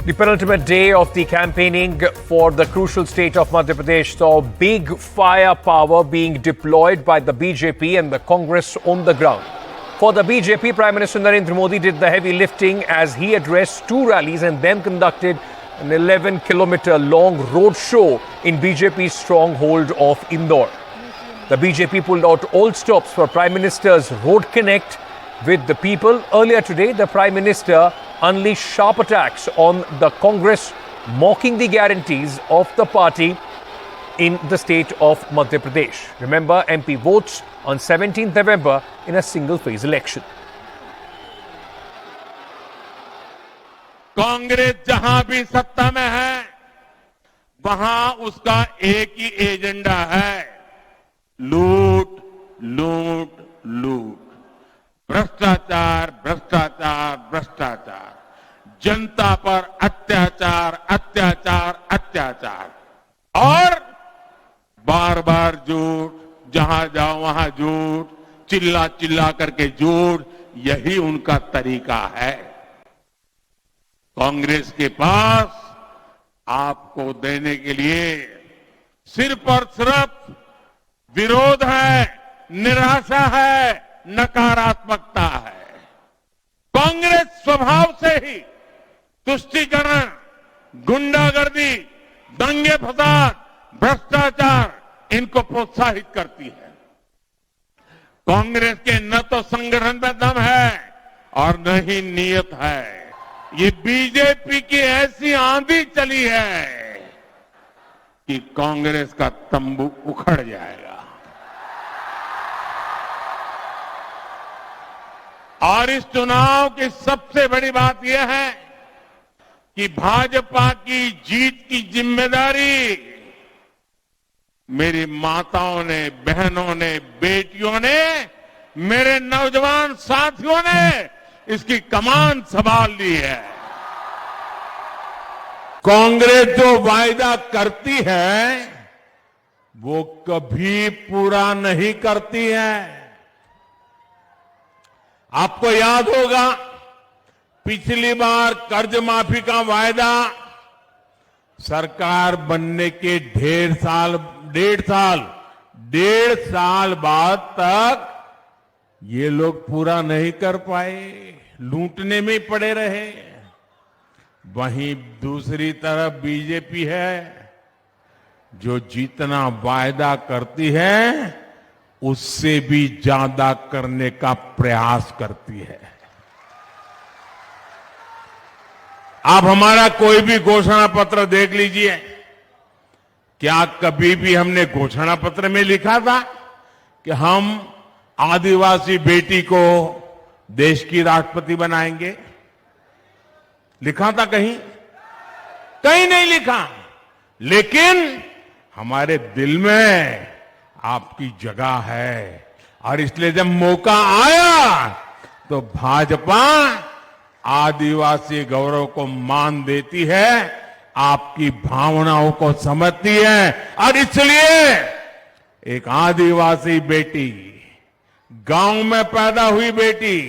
The penultimate day of the campaigning for the crucial state of Madhya Pradesh saw big firepower being deployed by the BJP and the Congress on the ground. For the BJP, Prime Minister Narendra Modi did the heavy lifting as he addressed two rallies and then conducted an 11-kilometer long road show in BJP's stronghold of Indore. The BJP pulled out all stops for Prime Minister's road connect with the people. Earlier today, the Prime Minister unleashed sharp attacks on the Congress, mocking the guarantees of the party in the state of Madhya Pradesh. Remember, MP votes on 17th November in a single-phase election. Congress जहां भी सत्ता में है, वहां उसका एक ही agenda है, लूट, लूट, लूट, भ्रष्टाचार, भ्रष्टाचार, भ्रष्टाचार, जनता पर अत्याचार, अत्याचार, अत्याचार और बार बार झूठ, जहां जाओ वहां झूठ, चिल्ला चिल्ला करके झूठ, यही उनका तरीका है। कांग्रेस के पास आपको देने के लिए सिर्फ और सिर्फ विरोध है, निराशा है, नकारात्मकता है। कांग्रेस स्वभाव से ही तुष्टीकरण, गुंडागर्दी, दंगे फसाद, भ्रष्टाचार इनको प्रोत्साहित करती है। कांग्रेस के न तो संगठन में दम है और न ही नीयत है। ये बीजेपी की ऐसी आंधी चली है कि कांग्रेस का तंबू उखड़ जाएगा। और इस चुनाव की सबसे बड़ी बात यह है कि भाजपा की जीत की जिम्मेदारी मेरी माताओं ने, बहनों ने, बेटियों ने, मेरे नौजवान साथियों ने इसकी कमान संभाल ली है। कांग्रेस जो वायदा करती है वो कभी पूरा नहीं करती है। आपको याद होगा, पिछली बार कर्ज माफी का वायदा सरकार बनने के डेढ़ साल बाद तक ये लोग पूरा नहीं कर पाए, लूटने में पड़े रहे। वहीं दूसरी तरफ बीजेपी है जो जितना वायदा करती है उससे भी ज्यादा करने का प्रयास करती है। आप हमारा कोई भी घोषणा पत्र देख लीजिए, क्या कभी भी हमने घोषणा पत्र में लिखा था कि हम आदिवासी बेटी को देश की राष्ट्रपति बनाएंगे? लिखा था कहीं? कहीं नहीं लिखा। लेकिन हमारे दिल में आपकी जगह है और इसलिए जब मौका आया तो भाजपा आदिवासी गौरव को मान देती है, आपकी भावनाओं को समझती है और इसलिए एक आदिवासी बेटी, गांव में पैदा हुई बेटी,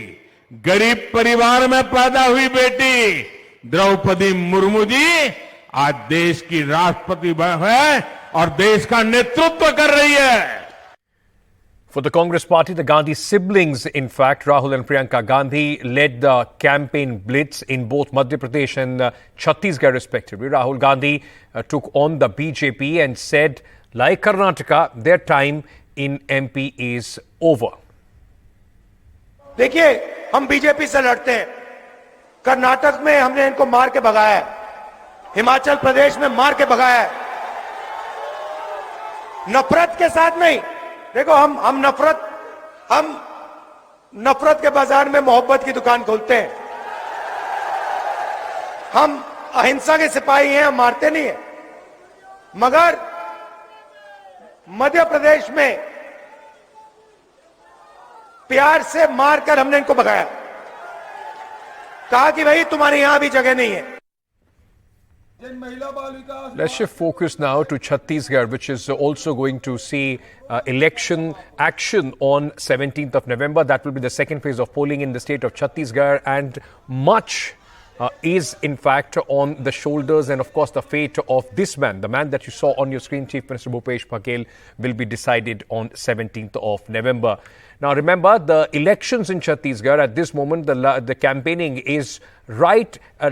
गरीब परिवार में पैदा हुई बेटी द्रौपदी मुर्मू जी आज देश की राष्ट्रपति है और देश का नेतृत्व कर रही है। For the Congress party, the Gandhi siblings, in fact, Rahul and Priyanka Gandhi, led the campaign Blitz in both Madhya Pradesh and Chattisgarh, respectively. Rahul Gandhi took on the BJP and said, like Karnataka, their time in MP is over. देखिए, हम BJP से लड़ते हैं। कर्नाटक में हमने इनको मार के भगाया है, हिमाचल प्रदेश में मार के भगाया है, नफरत के साथ नहीं। देखो, हम नफरत के बाजार में मोहब्बत की दुकान खोलते हैं। हम अहिंसा के सिपाही हैं, हम मारते नहीं हैं। मगर मध्य प्रदेश में प्यार से मारकर हमने इनको भगाया, कहा कि भाई तुम्हारे यहां भी जगह नहीं है। Let's shift focus now to Chhattisgarh, which is also going to see election action on 17th of November. That will be the second phase of polling in the state of Chhattisgarh, and much is in fact on the shoulders, and of course the fate of this man, the man that you saw on your screen, Chief Minister Bhupesh Baghel, will be decided on 17th of November. Now remember, the elections in Chhattisgarh at this moment, the campaigning is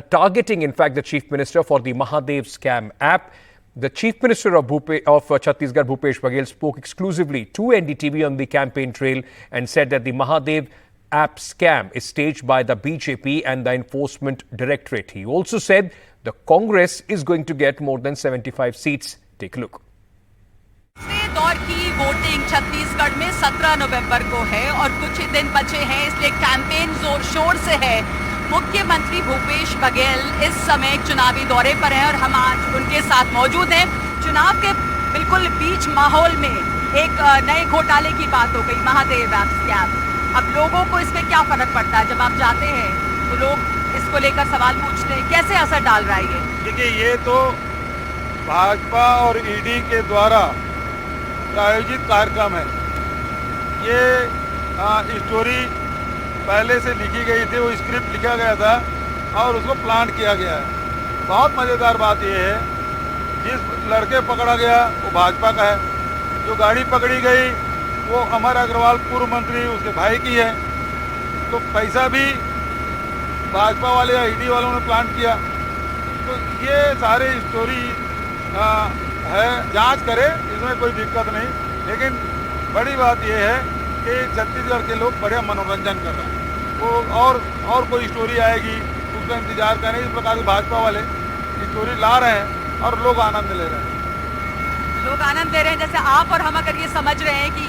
targeting in fact the Chief Minister for the Mahadev Scam app. The Chief Minister of Chhattisgarh, Bhupesh Baghel, spoke exclusively to NDTV on the campaign trail and said that the Mahadev app scam is staged by the BJP and the Enforcement Directorate. He also said the Congress is going to get more than 75 seats. Take a look. तीसरे दौर की voting Chhattisgarh में 17 नवंबर को है और कुछ ही दिन बचे हैं, इसलिए कैंपेन जोर शोर से है। मुख्यमंत्री भूपेश बघेल इस समय चुनावी दौरे पर हैं और हम आज उनके साथ मौजूद हैं। चुनाव के बिल्कुल बीच माहौल में एक नए घोटाले की बात हो गई, महादेव ऐप स्कैम। अब लोगों को इसमें क्या फर्क पड़ता है? जब आप जाते हैं तो लोग इसको लेकर सवाल पूछते हैं, कैसे असर डाल रहा है ये? देखिए, ये तो भाजपा और ईडी के द्वारा आयोजित कार्यक्रम है। ये स्टोरी पहले से लिखी गई थी, वो स्क्रिप्ट लिखा गया था और उसको प्लान किया गया है। बहुत मज़ेदार बात ये है, जिस लड़के पकड़ा गया वो भाजपा का है, जो गाड़ी पकड़ी गई वो अमर अग्रवाल पूर्व मंत्री उसके भाई की है। तो पैसा भी भाजपा वाले या ईडी वालों ने प्लान किया। तो ये सारी स्टोरी है, जांच करे, इसमें कोई दिक्कत नहीं। लेकिन बड़ी बात यह है कि छत्तीसगढ़ के लोग बढ़िया मनोरंजन कर रहे हैं। वो और कोई स्टोरी आएगी उसका इंतजार करें। इस प्रकार से भाजपा वाले स्टोरी ला रहे हैं और लोग आनंद ले रहे हैं। लोग आनंद ले रहे हैं। जैसे आप और हम अगर ये समझ रहे हैं कि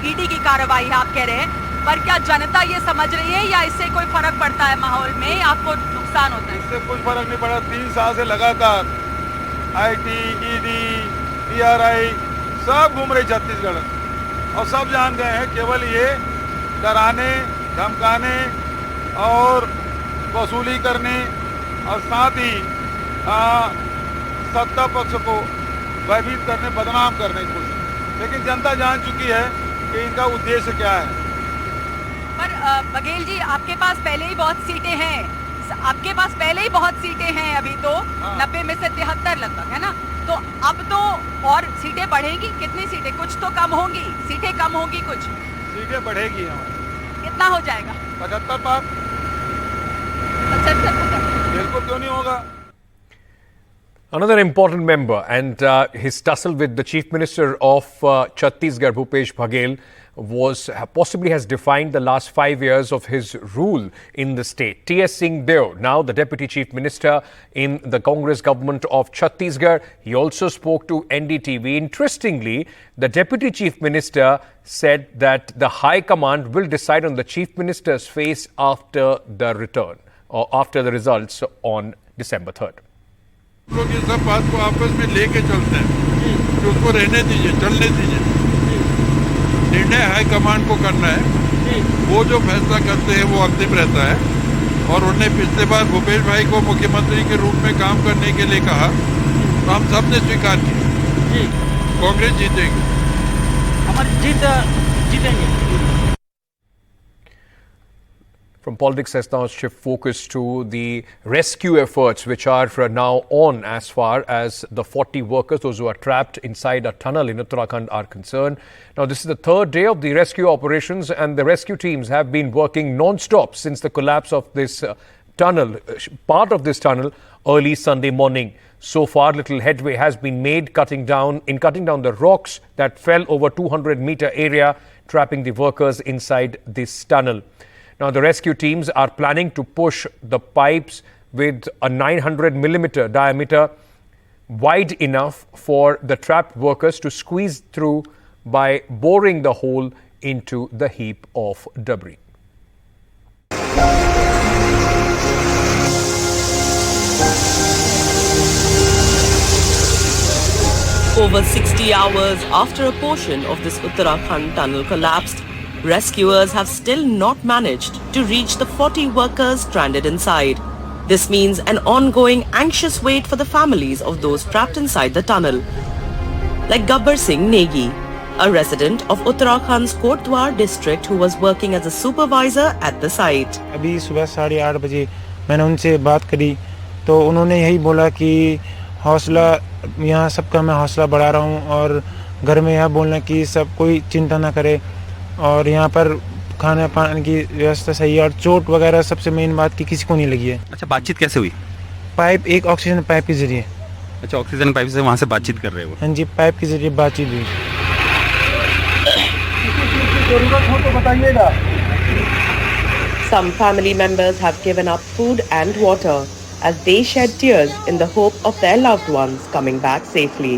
ईडी की कार्रवाई है, आप कह रहे हैं, पर क्या जनता ये समझ रही है या इससे कोई फर्क पड़ता है माहौल में? आपको नुकसान होता है? इससे कुछ फर्क नहीं पड़ा। 3 साल से लगातार आईटी, ईडी, टीआरआई सब घूम रही छत्तीसगढ़ और सब जान गए हैं केवल ये डराने, धमकाने और वसूली करने और साथ ही सत्ता पक्ष को भयभीत करने, बदनाम करने की कोशिश। लेकिन जनता जान चुकी है कि इनका उद्देश्य क्या है। पर बघेल जी, आपके पास पहले ही बहुत सीटें हैं, आपके पास पहले ही बहुत सीटें हैं। अभी तो 90 में से 73 लगभग है ना, तो अब तो और सीटें बढ़ेगी। कितनी सीटें? कुछ तो कम होंगी, सीटें कम होंगी, कुछ सीटें बढ़ेगी। हमारी कितना हो जाएगा? 75 पार। 75? बिल्कुल, क्यों नहीं होगा। Another important member and his tussle with the Chief Minister of Chhattisgarh, Bhupesh Baghel, possibly has defined the last 5 years of his rule in the state. T.S. SingDe, now the Deputy Chief Minister in the Congress government of Chhattisgarh, he also spoke to NDTV. Interestingly, the Deputy Chief Minister said that the High Command will decide on the Chief Minister's face after the return or after the results on December 3rd. लोग ये सब बात को आपस में लेके चलते हैं कि उसको रहने दीजिए, चलने दीजिए। निर्णय हाई कमांड को करना है, वो जो फैसला करते हैं वो अंतिम रहता है। और उन्होंने पिछले बार भूपेश भाई को मुख्यमंत्री के रूप में काम करने के लिए कहा, तो हम सब ने स्वीकार किया। कांग्रेस जीतेगी, हमारी जीतेंगे। From politics, let's now shift focus to the rescue efforts, which are now on as far as the 40 workers, those who are trapped inside a tunnel in Uttarakhand, are concerned. Now, this is the 3rd day of the rescue operations, and the rescue teams have been working non-stop since the collapse of this tunnel, part of this tunnel, early Sunday morning. So far, little headway has been made cutting down the rocks that fell over 200-meter area, trapping the workers inside this tunnel. Now, the rescue teams are planning to push the pipes with a 900-millimeter diameter wide enough for the trapped workers to squeeze through by boring the hole into the heap of debris. Over 60 hours after a portion of this Uttarakhand tunnel collapsed, rescuers have still not managed to reach the 40 workers stranded inside. This means an ongoing anxious wait for the families of those trapped inside the tunnel. Like Bhagwan Birsa Munda, a resident of Uttarakhand's Kotdwar district who was working as a supervisor at the site. अभी सुबह 8:30 बजे मैंने उनसे बात करी तो उन्होंने यही बोला कि हौसला, यहाँ सबका मैं हौसला बढ़ा रहा हूँ और घर में यह बोलना कि सब कोई चिंता ना करे और यहाँ पर खाने पाने की व्यवस्था सही है और चोट वगैरह सबसे मेन बात कि किसी को नहीं लगी है। अच्छा, बातचीत कैसे हुई? पाइप, एक ऑक्सीजन पाइप के जरिए। अच्छा, ऑक्सीजन पाइप से वहाँ से बातचीत कर रहे हो? हाँ जी, पाइप के जरिए बातचीत हुई। Some family members have given up food and water as they shed tears in the hope of their loved ones coming back safely.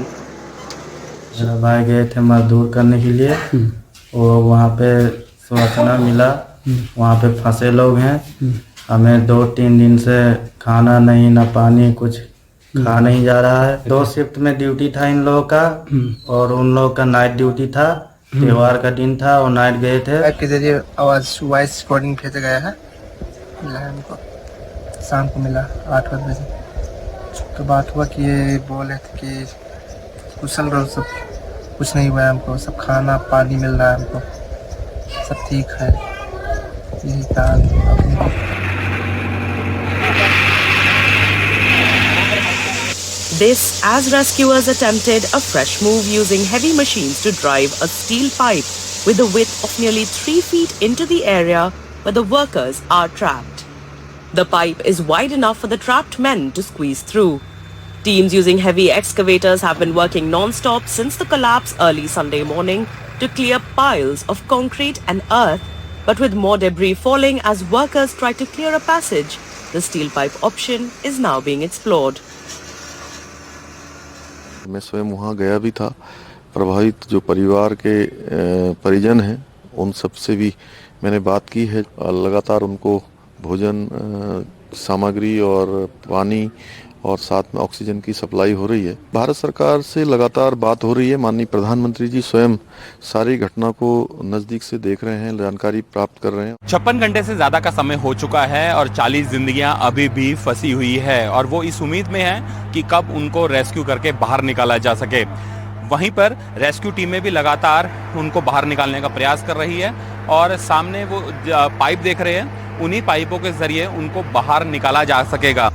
मेरा भाई गए थे मजदूर करने के लिए और वहाँ पे सूचना मिला वहाँ पे फंसे लोग हैं। हमें 2-3 दिन से खाना नहीं ना पानी कुछ खा नहीं जा रहा है। 2 शिफ्ट में ड्यूटी था इन लोगों का और उन लोगों का नाइट ड्यूटी था। त्योहार का दिन था और नाइट गए थे। ऐप के जरिए आवाज़ वॉइस रिकॉर्डिंग भेजा गया है, मिला है हमको, शाम को मिला 8 बजे। तो बात हुआ कि ये बोले थे कि कुशल रहो, सब कुछ नहीं हुआ है हमको, सब खाना पानी मिल रहा है हमको, सब ठीक है, यही कहा। This as rescuers attempted a fresh move using heavy machines to drive a steel pipe with a width of nearly 3 feet into the area where the workers are trapped. The pipe is wide enough for the trapped men to squeeze through. Teams using heavy excavators have been working non-stop since the collapse early Sunday morning to clear piles of concrete and earth, but with more debris falling as workers try to clear a passage, the steel pipe option is now being explored. मैं स्वयं वहाँ गया भी था। प्रभावित जो परिवार के परिजन हैं उन सब से भी मैंने बात की है। लगातार उनको भोजन सामग्री और पानी और साथ में ऑक्सीजन की सप्लाई हो रही है। भारत सरकार से लगातार बात हो रही है। माननीय प्रधानमंत्री जी स्वयं सारी घटना को नजदीक से देख रहे हैं, जानकारी प्राप्त कर रहे हैं। 56 घंटे से ज्यादा का समय हो चुका है और 40 जिंदगियां अभी भी फंसी हुई है और वो इस उम्मीद में है कि कब उनको रेस्क्यू करके बाहर निकाला जा सके। वहीं पर रेस्क्यू टीमें भी लगातार उनको बाहर निकालने का प्रयास कर रही है और सामने वो पाइप देख रहे हैं, उन्हीं पाइपों के जरिए उनको बाहर निकाला जा सकेगा।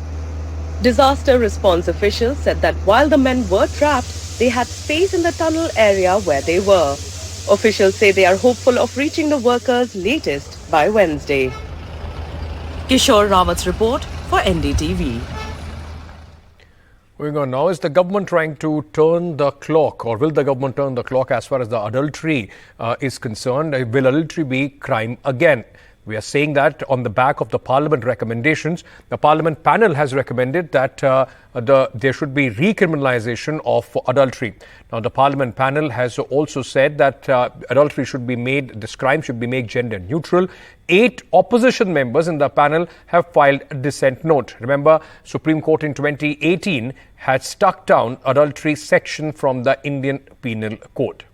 Disaster response officials said that while the men were trapped, they had space in the tunnel area where they were. Officials say they are hopeful of reaching the workers latest by Wednesday. Kishore Rawat's report for NDTV. Moving on now, is the government trying to turn the clock, or will the government turn the clock as far as the adultery is concerned? Will adultery be crime again? We are saying that on the back of the Parliament recommendations. The Parliament panel has recommended that there should be recriminalization of adultery. Now, the Parliament panel has also said that adultery should be made, this crime should be made gender neutral. 8 opposition members in the panel have filed a dissent note. Remember, Supreme Court in 2018 had struck down adultery section from the Indian Penal Code.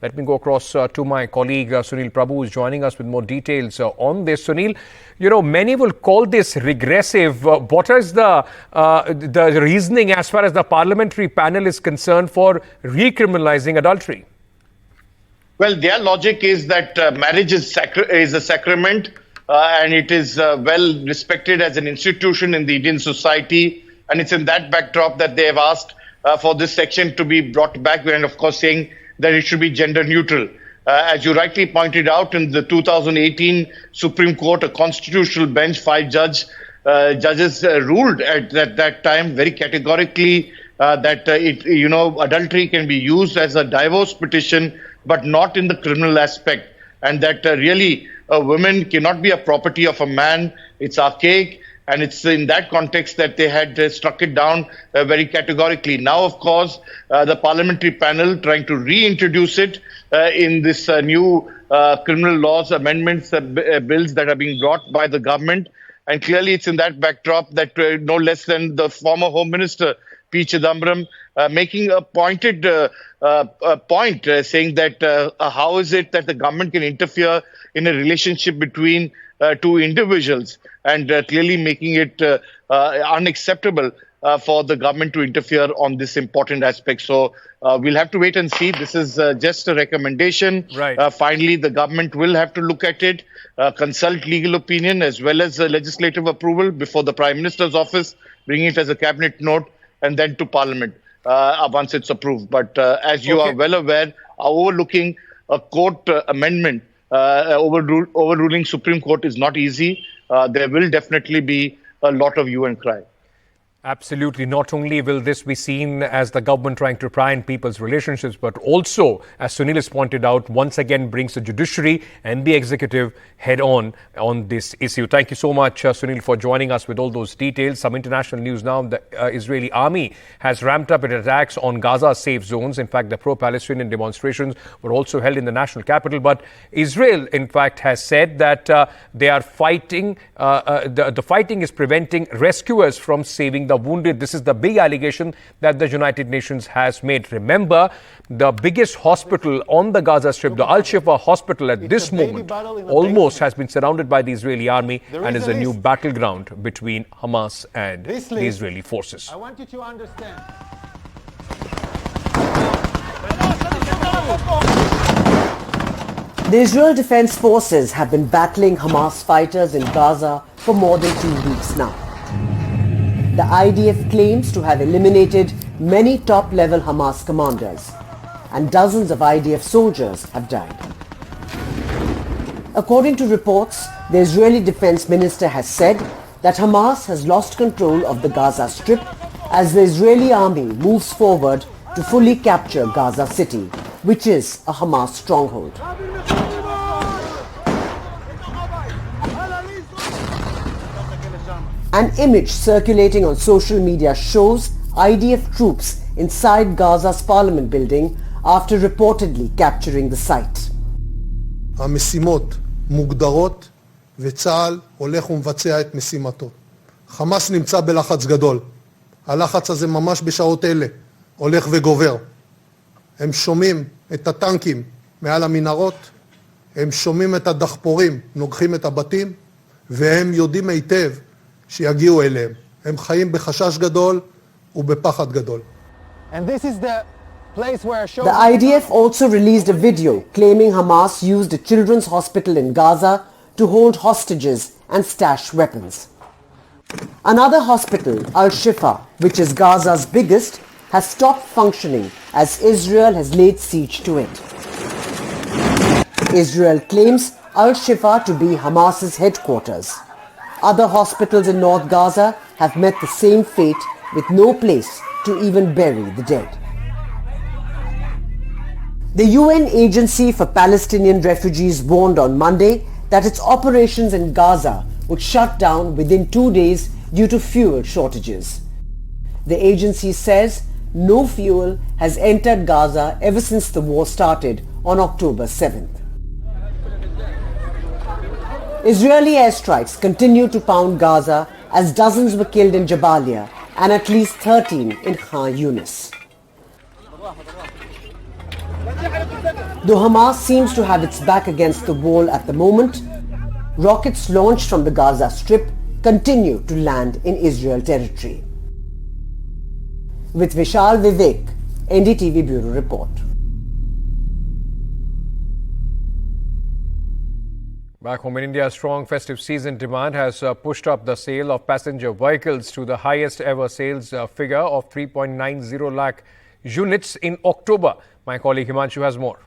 Let me go across to my colleague Sunil Prabhu, who is joining us with more details on this. Sunil, you know, many will call this regressive. What is the reasoning as far as the parliamentary panel is concerned for recriminalizing adultery? Well, their logic is that marriage is a sacrament and it is well respected as an institution in the Indian society. And it's in that backdrop that they have asked for this section to be brought back, and of course saying that it should be gender neutral. As you rightly pointed out, in the 2018 Supreme Court, a constitutional bench, 5 judges ruled at that time very categorically that adultery can be used as a divorce petition, but not in the criminal aspect, and that really women cannot be a property of a man. It's archaic. And it's in that context that they had struck it down very categorically. Now, of course, the parliamentary panel trying to reintroduce it in this new criminal laws amendments bills that are being brought by the government. And clearly, it's in that backdrop that no less than the former Home Minister, P. Chidambaram, making a pointed point, saying that how is it that the government can interfere in a relationship between 2 individuals, and clearly making it unacceptable for the government to interfere on this important aspect. So we'll have to wait and see. This is just a recommendation. Right. Finally, the government will have to look at it, consult legal opinion as well as legislative approval before the Prime Minister's office, bring it as a cabinet note, and then to Parliament once it's approved. But as you are well aware, overlooking a court amendment, overruling Supreme Court is not easy. There will definitely be a lot of hue and cry. Absolutely. Not only will this be seen as the government trying to pry in people's relationships, but also, as Sunil has pointed out, once again brings the judiciary and the executive head on this issue. Thank you so much, Sunil, for joining us with all those details. Some international news now. The Israeli army has ramped up its attacks on Gaza safe zones. In fact, the pro-Palestinian demonstrations were also held in the national capital. But Israel, in fact, has said that they are fighting. The fighting is preventing rescuers from saving the wounded. This is the big allegation that the United Nations has made. Remember, the biggest hospital on the Gaza Strip, the Al-Shifa hospital at this moment, almost has been surrounded by the Israeli army and is a new battleground between Hamas and the Israeli forces. I want you to understand. The Israel Defense Forces have been battling Hamas fighters in Gaza for more than 2 weeks now. The IDF claims to have eliminated many top-level Hamas commanders, and dozens of IDF soldiers have died. According to reports, the Israeli Defense Minister has said that Hamas has lost control of the Gaza Strip as the Israeli army moves forward to fully capture Gaza City, which is a Hamas stronghold. An image circulating on social media shows IDF troops inside Gaza's parliament building after reportedly capturing the site. המשימות מוגדרות וצה"ל הולך ומבצע את משימתו. חמאס נמצא בלחץ גדול. הלחץ הזה ממש בשעות אלה הולך וגובר. הם שומעים את הטנקים מעל המנהרות, הם שומעים את הדחפורים נוגחים את הבתים, והם יודעים היטב שיגיעו אליהם. הם חיים בחשש גדול ובפחד גדול. And this is the place where The IDF also released a video claiming Hamas used a children's hospital in Gaza to hold hostages and stash weapons. Another hospital, Al-Shifa, which is Gaza's biggest, has stopped functioning as Israel has laid siege to it. Israel claims Al-Shifa to be Hamas's headquarters. Other hospitals in North Gaza have met the same fate with no place to even bury the dead. The UN Agency for Palestinian Refugees warned on Monday that its operations in Gaza would shut down within 2 days due to fuel shortages. The agency says no fuel has entered Gaza ever since the war started on October 7th. Israeli airstrikes continue to pound Gaza as dozens were killed in Jabalia and at least 13 in Khan Yunis. Though Hamas seems to have its back against the wall at the moment, rockets launched from the Gaza Strip continue to land in Israel territory. With Vishal Vivek, NDTV Bureau Report. Back home in India, strong festive season demand has pushed up the sale of passenger vehicles to the highest ever sales figure of 3.90 lakh units in October. My colleague Himanshu has more.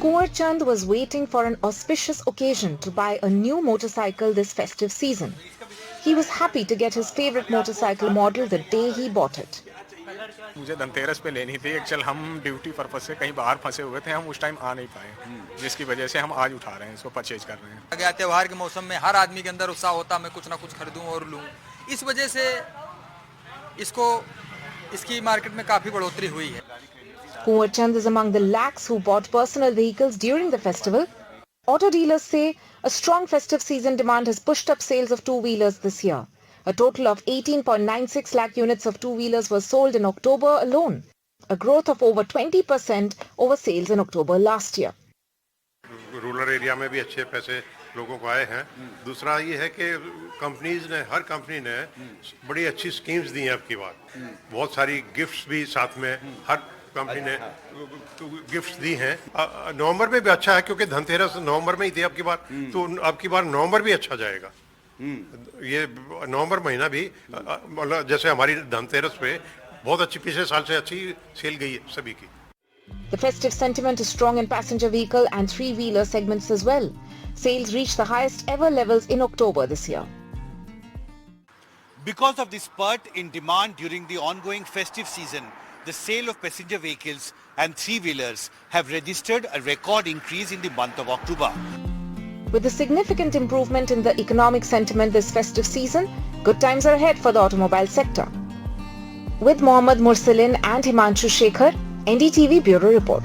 Kunwar Chand was waiting for an auspicious occasion to buy a new motorcycle this festive season. He was happy to get his favorite motorcycle model the day he bought it. मुझे धनतेरस पे लेनी थी। Actual हम duty purpose से कहीं बाहर फंसे हुए थे, हम उस टाइम आ नहीं पाए, जिसकी वजह से हम आज उठा रहे हैं, इसको परचेज कर रहे हैं। गया त्योहार के मौसम में हर आदमी के अंदर उत्साह होता, मैं कुछ ना कुछ खरीदूं और लूं। इस वजह से इसकी मार्केट में काफी बढ़ोतरी हुई है। Kunwar Chand is among the lakhs who bought personal vehicles during the festival. Auto dealers say a strong festive season demand has pushed up sales of two-wheelers this year. A total of 18.96 lakh units of two-wheelers were sold in October alone. a growth of over 20% over sales in October last year. Rural area में भी अच्छे पैसे लोगों को आए हैं। दूसरा ये है कि कंपनीज ने, हर कंपनी ने बड़ी अच्छी स्कीम्स दी हैं अब की बार। बहुत सारी गिफ्ट्स भी साथ में हर कंपनी ने गिफ्ट्स दी हैं। नवंबर में भी अच्छा है क्योंकि धनतेरस नवंबर में ही थी अब की बार, तो अब की बार नवंबर भी अच्छा जाएगा। ये नवंबर महीना भी मतलब जैसे हमारी धनतेरस पे बहुत अच्छी, पिछले साल से अच्छी सेल गई है सभी की। The festive sentiment is strong in passenger vehicle and three-wheeler segments as well. Sales reached the highest ever levels in October this year. Because of the spurt in demand during the ongoing festive season, the sale of passenger vehicles and three-wheelers have registered a record increase in the month of October. With a significant improvement in the economic sentiment this festive season, good times are ahead for the automobile sector. With Mohammad Mursalin and Himanshu Shekhar, NDTV Bureau Report.